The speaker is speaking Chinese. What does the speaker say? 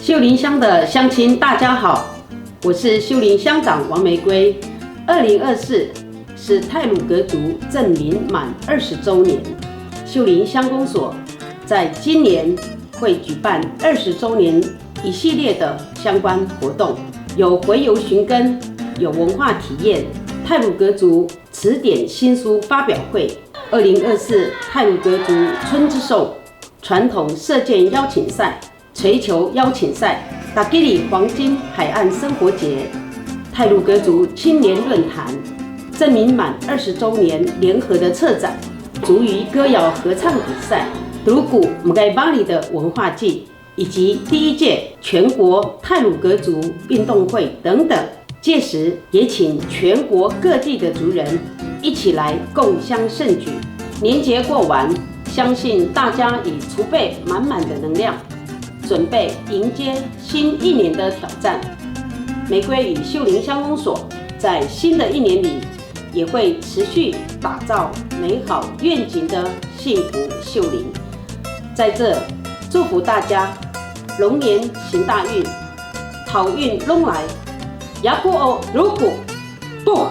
秀林乡的乡亲大家好，我是秀林乡长王玫瑰。2024是太鲁阁族正名满20周年，秀林乡公所在今年会举办20周年一系列的相关活动，有回游寻根，有文化体验，太鲁阁族词典新书发表会，2024太鲁阁族春之颂传统射箭邀请赛、槌球邀请赛、达吉里黄金海岸生活节、太鲁阁族青年论坛、正名满20周年联合的策展、族语歌谣合唱比赛、独古姆盖巴里的文化季，以及第1届全国太鲁阁族运动会等等。届时也请全国各地的族人一起来共襄盛举。年节过完，相信大家已储备满满的能量，准备迎接新一年的挑战。玫瑰与秀林乡公所在新的一年里，也会持续打造美好愿景的幸福秀林。在这祝福大家龙年行大运，好运龙来，牙古哦如古不。